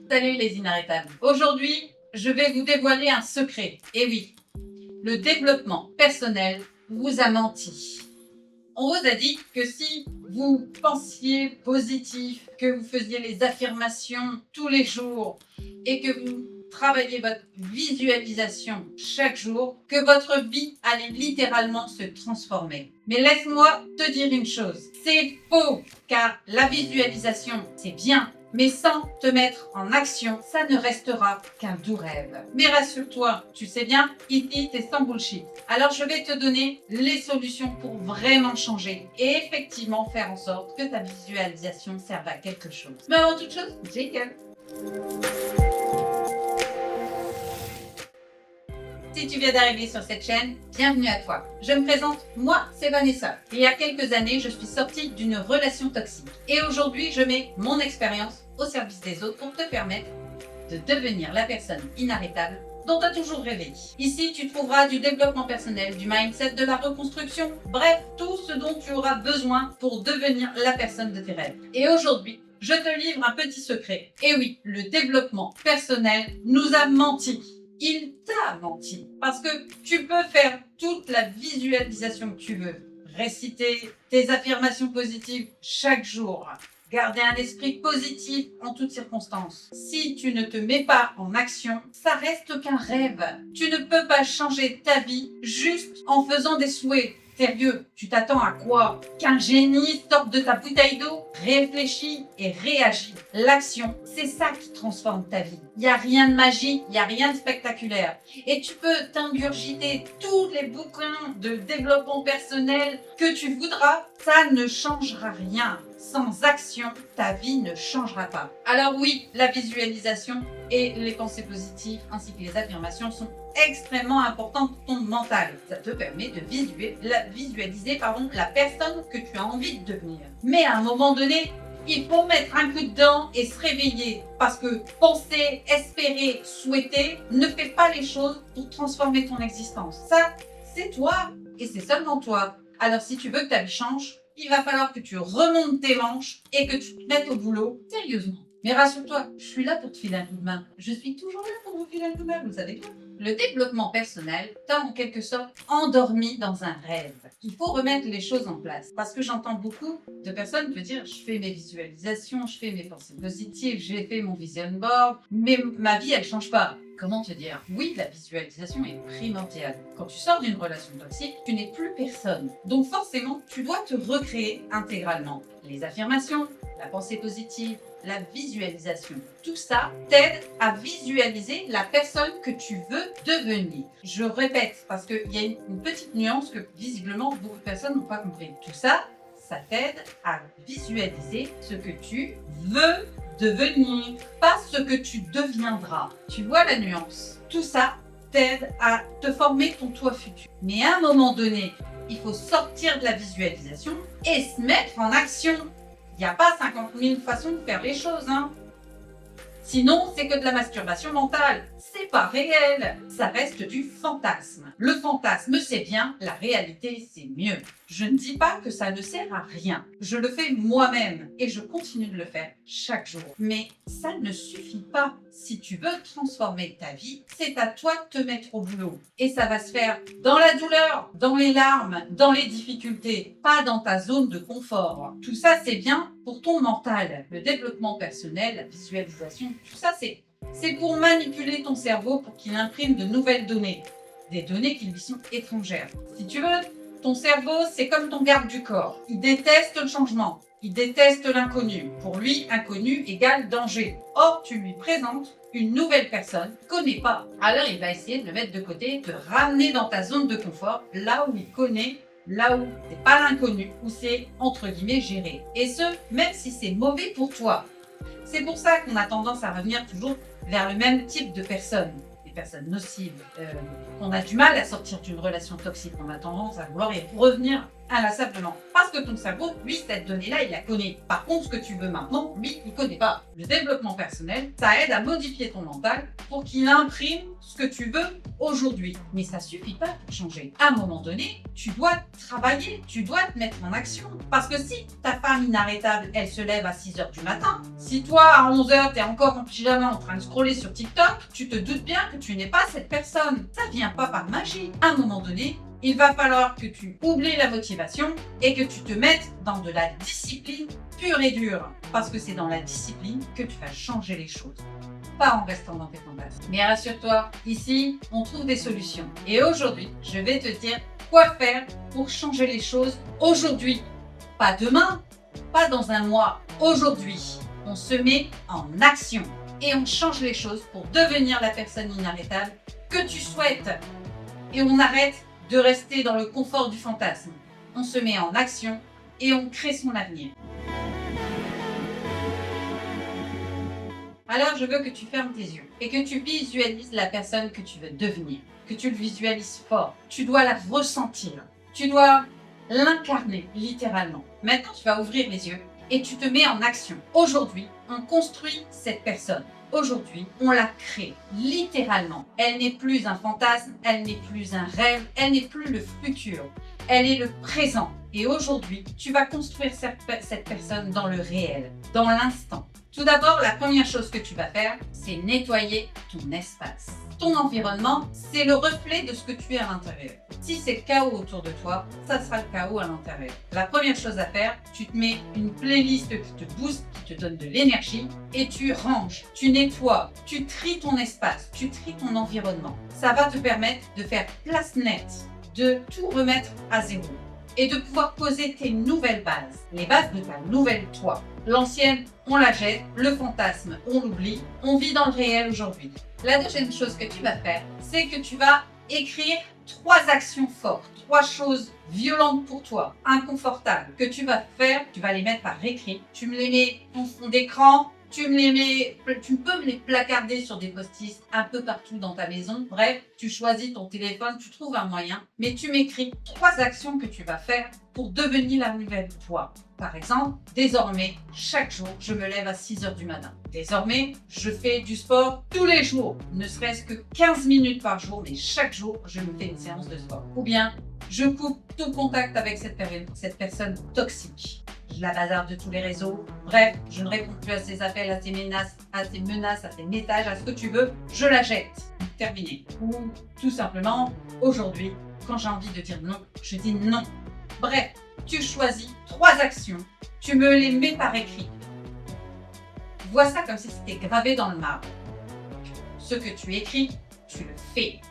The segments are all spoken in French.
Salut les inarrêtables. Aujourd'hui, je vais vous dévoiler un secret. Et oui, le développement personnel vous a menti. On vous a dit que si vous pensiez positif, que vous faisiez les affirmations tous les jours et que vous travailliez votre visualisation chaque jour, que votre vie allait littéralement se transformer. Mais laisse-moi te dire une chose, c'est faux, car la visualisation, c'est bien, mais sans te mettre en action, ça ne restera qu'un doux rêve. Mais rassure-toi, tu sais bien, ici c'est sans bullshit. Alors je vais te donner les solutions pour vraiment changer et effectivement faire en sorte que ta visualisation serve à quelque chose. Mais avant toute chose, jingle. Si tu viens d'arriver sur cette chaîne, bienvenue à toi. Je me présente, moi c'est Vanessa. Il y a quelques années, je suis sortie d'une relation toxique. Et aujourd'hui, je mets mon expérience au service des autres pour te permettre de devenir la personne inarrêtable dont tu as toujours rêvé. Ici, tu trouveras du développement personnel, du mindset, de la reconstruction, bref, tout ce dont tu auras besoin pour devenir la personne de tes rêves. Et aujourd'hui, je te livre un petit secret. Et oui, le développement personnel nous a menti. Il t'a menti. Parce que tu peux faire toute la visualisation que tu veux. Réciter tes affirmations positives chaque jour. Garder un esprit positif en toutes circonstances. Si tu ne te mets pas en action, ça reste qu'un rêve. Tu ne peux pas changer ta vie juste en faisant des souhaits. Sérieux, tu t'attends à quoi? Qu'un génie sorte de ta bouteille d'eau? Réfléchis et réagis. L'action, c'est ça qui transforme ta vie. Il n'y a rien de magique, il n'y a rien de spectaculaire. Et tu peux t'ingurgiter tous les bouquins de développement personnel que tu voudras, ça ne changera rien. Sans action, ta vie ne changera pas. Alors oui, la visualisation et les pensées positives ainsi que les affirmations sont extrêmement importantes pour ton mental. Ça te permet de visualiser la personne que tu as envie de devenir. Mais à un moment donné, il faut mettre un coup dedans et se réveiller. Parce que penser, espérer, souhaiter ne fait pas les choses pour transformer ton existence. Ça, c'est toi et c'est seulement toi. Alors si tu veux que ta vie change, il va falloir que tu remontes tes manches et que tu te mettes au boulot sérieusement. Mais rassure-toi, je suis là pour te filer un coup de main. Je suis toujours là pour vous filer un coup de main, vous savez quoi? Le développement personnel t'a en quelque sorte endormi dans un rêve. Il faut remettre les choses en place. Parce que j'entends beaucoup de personnes te dire, je fais mes visualisations, je fais mes pensées positives, j'ai fait mon vision board, mais ma vie elle change pas. Comment te dire? Oui, la visualisation est primordiale. Quand tu sors d'une relation toxique, tu n'es plus personne. Donc forcément, tu dois te recréer intégralement. Les affirmations, la pensée positive, la visualisation. Tout ça t'aide à visualiser la personne que tu veux devenir. Je répète, parce qu'il y a une petite nuance que visiblement beaucoup de personnes n'ont pas compris. Tout ça, ça t'aide à visualiser ce que tu veux devenir, pas ce que tu deviendras. Tu vois la nuance? Tout ça t'aide à te former ton toi futur. Mais à un moment donné, il faut sortir de la visualisation et se mettre en action. Il n'y a pas 50 000 façons de faire les choses, hein. Sinon, c'est que de la masturbation mentale. C'est pas réel. Ça reste du fantasme. Le fantasme, c'est bien. La réalité, c'est mieux. Je ne dis pas que ça ne sert à rien. Je le fais moi-même et je continue de le faire chaque jour. Mais ça ne suffit pas. Si tu veux transformer ta vie, c'est à toi de te mettre au boulot. Et ça va se faire dans la douleur, dans les larmes, dans les difficultés, pas dans ta zone de confort. Tout ça, c'est bien pour ton mental. Le développement personnel, la visualisation, tout ça, c'est pour manipuler ton cerveau pour qu'il imprime de nouvelles données. Des données qui lui sont étrangères. Si tu veux, ton cerveau, c'est comme ton garde du corps. Il déteste le changement. Il déteste l'inconnu. Pour lui, inconnu égale danger. Or, tu lui présentes une nouvelle personne qu'il ne connaît pas. Alors, il va essayer de le mettre de côté, de ramener dans ta zone de confort, là où il connaît, là où c'est pas l'inconnu, où c'est entre guillemets géré. Et ce, même si c'est mauvais pour toi. C'est pour ça qu'on a tendance à revenir toujours vers le même type de personnes. Des personnes nocives. On a du mal à sortir d'une relation toxique. On a tendance à vouloir y revenir inlassablement. Parce que ton cerveau, lui, cette donnée-là, il la connaît. Par contre, ce que tu veux maintenant, lui, il ne connaît pas. Le développement personnel, ça aide à modifier ton mental pour qu'il imprime ce que tu veux aujourd'hui. Mais ça suffit pas pour changer. À un moment donné, tu dois travailler, tu dois te mettre en action. Parce que si ta femme inarrêtable, elle se lève à 6h du matin, si toi, à 11h, tu es encore en pyjama en train de scroller sur TikTok, tu te doutes bien que tu n'es pas cette personne. Ça vient pas par magie. À un moment donné, il va falloir que tu oublies la motivation et que tu te mettes dans de la discipline pure et dure. Parce que c'est dans la discipline que tu vas changer les choses. Pas en restant dans tes fantasmes. Mais rassure-toi, ici, on trouve des solutions. Et aujourd'hui, je vais te dire quoi faire pour changer les choses aujourd'hui. Pas demain, pas dans un mois. Aujourd'hui, on se met en action et on change les choses pour devenir la personne inarrêtable que tu souhaites. Et on arrête de rester dans le confort du fantasme. On se met en action et on crée son avenir. Alors, je veux que tu fermes tes yeux et que tu visualises la personne que tu veux devenir, que tu le visualises fort. Tu dois la ressentir. Tu dois l'incarner, littéralement. Maintenant, tu vas ouvrir les yeux et tu te mets en action. Aujourd'hui, on construit cette personne. Aujourd'hui, on la crée, littéralement. Elle n'est plus un fantasme, elle n'est plus un rêve, elle n'est plus le futur. Elle est le présent. Et aujourd'hui, tu vas construire cette personne dans le réel, dans l'instant. Tout d'abord, la première chose que tu vas faire, c'est nettoyer ton espace. Ton environnement, c'est le reflet de ce que tu es à l'intérieur. Si c'est le chaos autour de toi, ça sera le chaos à l'intérieur. La première chose à faire, tu te mets une playlist qui te booste, qui te donne de l'énergie et tu ranges, tu nettoies, tu tries ton espace, tu tries ton environnement. Ça va te permettre de faire place nette, de tout remettre à zéro et de pouvoir poser tes nouvelles bases, les bases de ta nouvelle toi. L'ancienne, on la jette, le fantasme, on l'oublie, on vit dans le réel aujourd'hui. La deuxième chose que tu vas faire, c'est que tu vas écrire 3 actions fortes, 3 choses violentes pour toi, inconfortables, que tu vas faire, tu vas les mettre par écrit, tu me les mets en fond d'écran, tu peux me les placarder sur des post-it un peu partout dans ta maison. Bref, tu choisis ton téléphone, tu trouves un moyen, mais tu m'écris 3 actions que tu vas faire pour devenir la nouvelle toi. Par exemple, désormais, chaque jour, je me lève à 6h du matin. Désormais, je fais du sport tous les jours, ne serait-ce que 15 minutes par jour, mais chaque jour, je me fais une séance de sport. Ou bien, je coupe tout contact avec cette personne toxique. Je la bazarde de tous les réseaux. Bref, je ne réponds plus à ses appels, à ses menaces, à ses messages, à ce que tu veux. Je la jette. Terminé. Ou tout simplement, aujourd'hui, quand j'ai envie de dire non, je dis non. Bref, tu choisis 3 actions. Tu me les mets par écrit. Vois ça comme si c'était gravé dans le marbre. Ce que tu écris, tu le fais.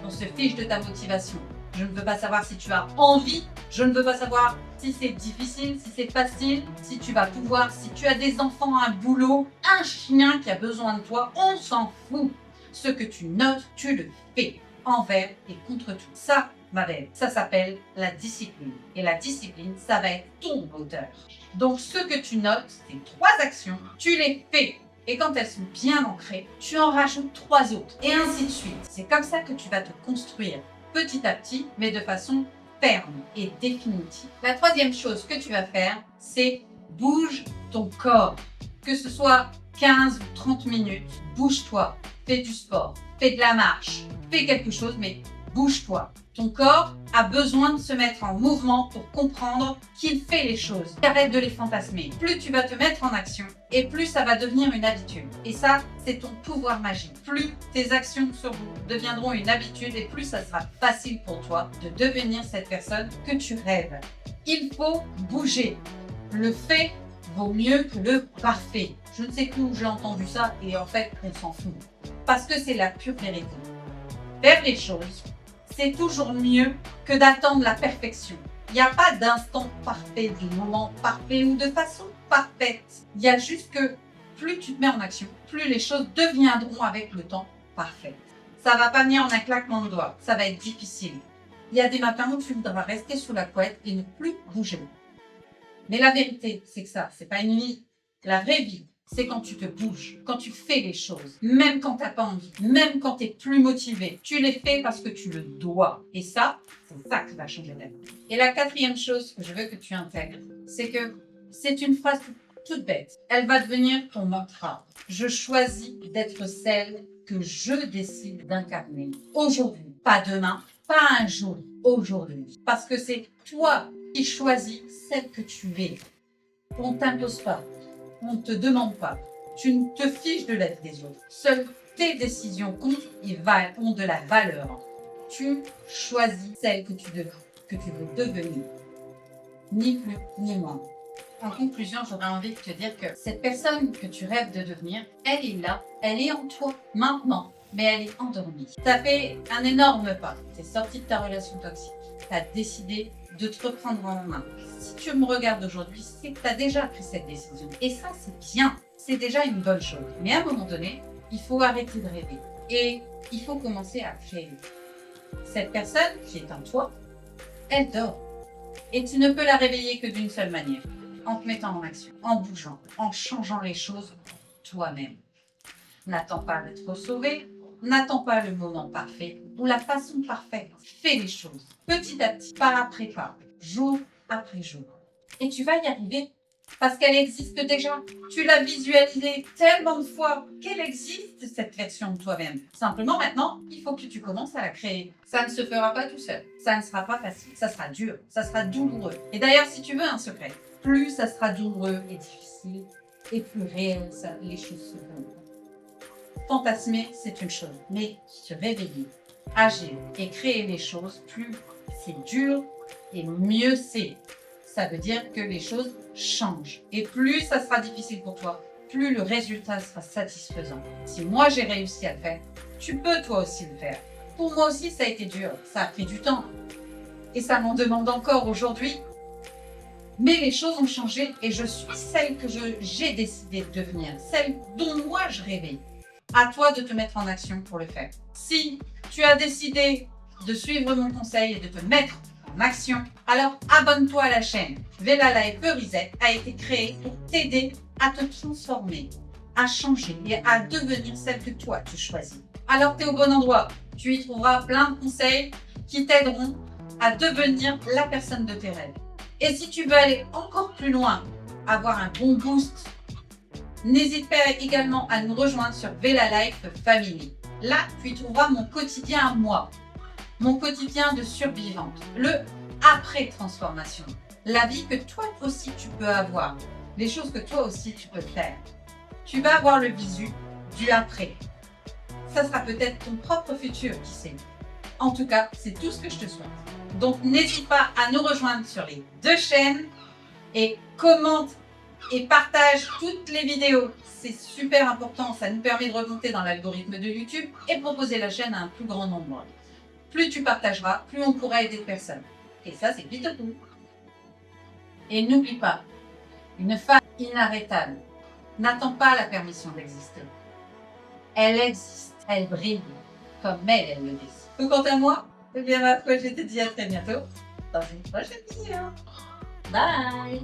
On se fiche de ta motivation. Je ne veux pas savoir si tu as envie. Je ne veux pas savoir si c'est difficile, si c'est facile, si tu vas pouvoir, si tu as des enfants, un boulot, un chien qui a besoin de toi. On s'en fout. Ce que tu notes, tu le fais. Envers et contre tout. Ça, ma belle, ça s'appelle la discipline. Et la discipline, ça va être ton moteur. Donc, ce que tu notes, ces 3 actions, tu les fais. Et quand elles sont bien ancrées, tu en rajoutes 3 autres. Et ainsi de suite. C'est comme ça que tu vas te construire petit à petit, mais de façon ferme et définitive. La 3e chose que tu vas faire, c'est bouge ton corps. Que ce soit 15 ou 30 minutes, bouge-toi, fais du sport, fais de la marche, fais quelque chose, mais bouge-toi. Ton corps a besoin de se mettre en mouvement pour comprendre qu'il fait les choses. Arrête de les fantasmer. Plus tu vas te mettre en action et plus ça va devenir une habitude. Et ça, c'est ton pouvoir magique. Plus tes actions deviendront une habitude et plus ça sera facile pour toi de devenir cette personne que tu rêves. Il faut bouger. Le fait vaut mieux que le parfait. Je ne sais plus où j'ai entendu ça et en fait, on s'en fout. Parce que c'est la pure vérité. Faire les choses, c'est toujours mieux que d'attendre la perfection. Il n'y a pas d'instant parfait, de moment parfait ou de façon parfaite. Il y a juste que plus tu te mets en action, plus les choses deviendront avec le temps parfaites. Ça va pas venir en un claquement de doigts, ça va être difficile. Il y a des matins où tu voudras rester sous la couette et ne plus bouger. Mais la vérité, c'est que ça, c'est pas une vie. La vraie vie, c'est quand tu te bouges, quand tu fais les choses, même quand tu n'as pas envie, même quand tu es plus motivé. Tu les fais parce que tu le dois. Et ça, c'est ça qui va changer ta vie. Et la quatrième chose que je veux que tu intègres, c'est que c'est une phrase toute bête. Elle va devenir ton mantra. Je choisis d'être celle que je décide d'incarner aujourd'hui, pas demain, pas un jour, aujourd'hui. Parce que c'est toi qui choisis celle que tu es. On ne t'impose pas, on ne te demande pas. Tu ne te fiches de la vie des autres. Seules tes décisions comptent et ont de la valeur. Tu choisis celle que tu veux devenir. Ni plus, ni moins. En conclusion, j'aurais envie de te dire que cette personne que tu rêves de devenir, elle est là, elle est en toi maintenant, mais elle est endormie. Tu as fait un énorme pas. Tu es sorti de ta relation toxique. Tu as décidé de te reprendre en main. Si tu me regardes aujourd'hui, c'est que tu as déjà pris cette décision. Et ça, c'est bien. C'est déjà une bonne chose. Mais à un moment donné, il faut arrêter de rêver. Et il faut commencer à créer. Cette personne qui est en toi, elle dort. Et tu ne peux la réveiller que d'une seule manière. En te mettant en action, en bougeant, en changeant les choses toi-même. N'attends pas d'être sauvé, n'attends pas le moment parfait ou la façon parfaite. Fais les choses petit à petit, pas après pas, jour après jour. Et tu vas y arriver parce qu'elle existe déjà. Tu l'as visualisée tellement de fois qu'elle existe, cette version de toi-même. Simplement maintenant, il faut que tu commences à la créer. Ça ne se fera pas tout seul. Ça ne sera pas facile. Ça sera dur. Ça sera douloureux. Et d'ailleurs, si tu veux un secret, plus ça sera douloureux et difficile, et plus réel les choses seront. Fantasmer, c'est une chose, mais se réveiller, agir et créer les choses, plus c'est dur et mieux c'est. Ça veut dire que les choses changent. Et plus ça sera difficile pour toi, plus le résultat sera satisfaisant. Si moi j'ai réussi à le faire, tu peux toi aussi le faire. Pour moi aussi, ça a été dur. Ça a pris du temps. Et ça m'en demande encore aujourd'hui. Mais les choses ont changé et je suis celle que j'ai décidé de devenir, celle dont moi je rêvais. À toi de te mettre en action pour le faire. Si tu as décidé de suivre mon conseil et de te mettre en action, alors abonne-toi à la chaîne. Vela Life Reset a été créée pour t'aider à te transformer, à changer et à devenir celle que toi tu choisis. Alors tu es au bon endroit. Tu y trouveras plein de conseils qui t'aideront à devenir la personne de tes rêves. Et si tu veux aller encore plus loin, avoir un bon boost, n'hésite pas également à nous rejoindre sur Vela Life Family. Là, tu y trouveras mon quotidien à moi, mon quotidien de survivante, le après-transformation, la vie que toi aussi tu peux avoir, les choses que toi aussi tu peux faire. Tu vas avoir le visu du après. Ça sera peut-être ton propre futur, qui sait. En tout cas, c'est tout ce que je te souhaite. Donc, n'hésite pas à nous rejoindre sur les deux chaînes et commente et partage toutes les vidéos. C'est super important, ça nous permet de remonter dans l'algorithme de YouTube et proposer la chaîne à un plus grand nombre. Plus tu partageras, plus on pourra aider de personnes. Et ça, c'est vite tout. Et n'oublie pas, une femme inarrêtable n'attend pas la permission d'exister. Elle existe, elle brille, comme elle le dit. Quant à moi, eh bien ma foi, je te dis à très bientôt dans une prochaine vidéo. Bye!